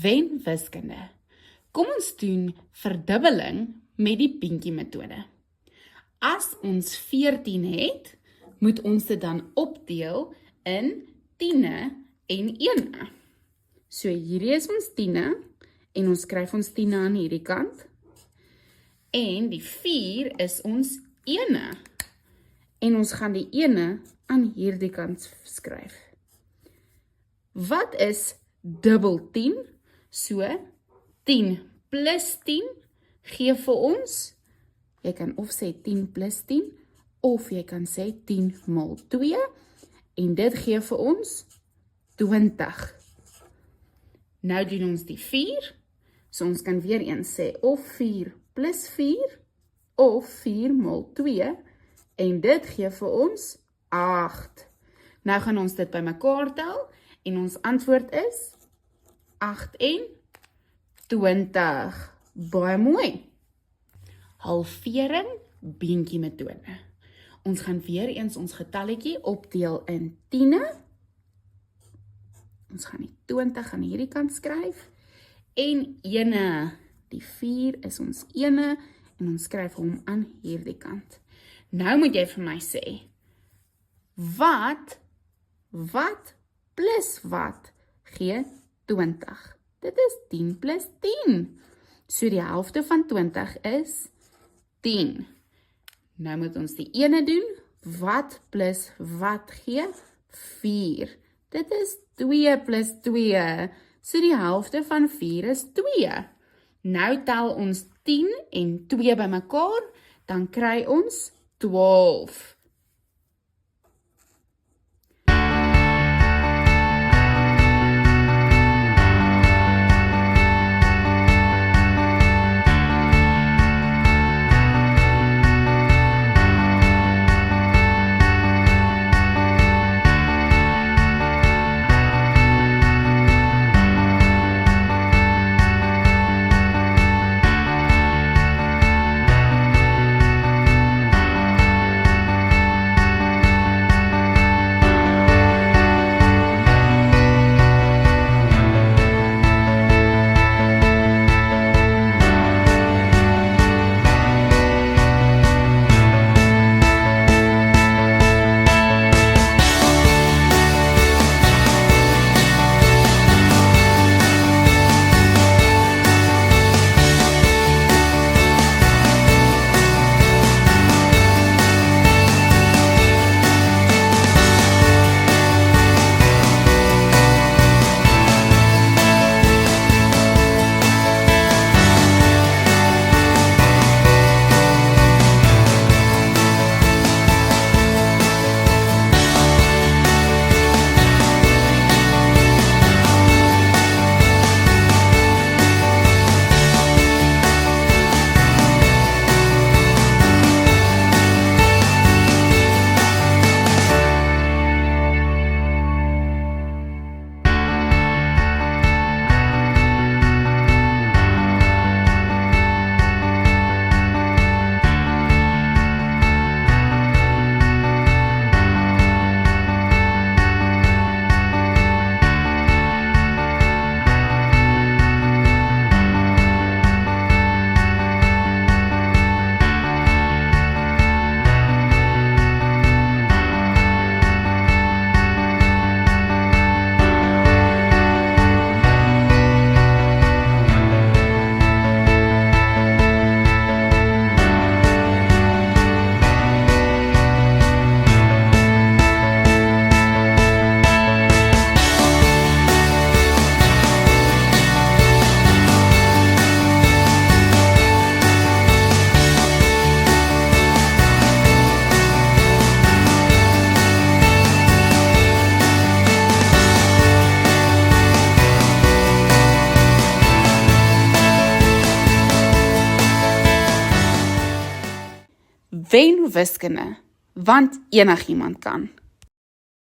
Wen wiskunde. Kom ons doen verdubbeling met die pinkie metode. As ons 14 het, moet ons dit dan opdeel in 10e en 1e. So hierdie is ons 10e en ons skryf ons 10e aan hierdie kant. En die 4 is ons 1e. En ons gaan die 1e aan hierdie kant skryf. Wat is dubbel 10? So 10 plus 10 gee vir ons, jy kan of sê 10 plus 10, of jy kan sê 10 maal 2, en dit gee vir ons 20. Nou doen ons die 4, so ons kan weer eens sê of 4 plus 4, of 4 maal 2, en dit gee vir ons 8. Nou gaan ons dit by mekaar tel, en ons antwoord is 8 en 20. Baie mooi. Halvering beentjie metode. Ons gaan weer eens ons getalletjie opdeel in 10e. Ons gaan die 20 aan hierdie kant skryf. En 1e. Die 4 is ons 1e en ons skryf hom aan hierdie kant. Nou moet jy vir my sê, wat plus wat gee 20? Dit is 10 plus 10. So die helfte van 20 is 10. Nou moet ons die ene doen. Wat plus wat gee 4? Dit is 2 plus 2. So die helfte van 4 is 2. Nou tel ons 10 en 2 by mekaar, dan kry ons 12. Wen wiskunde, want enigiemand kan.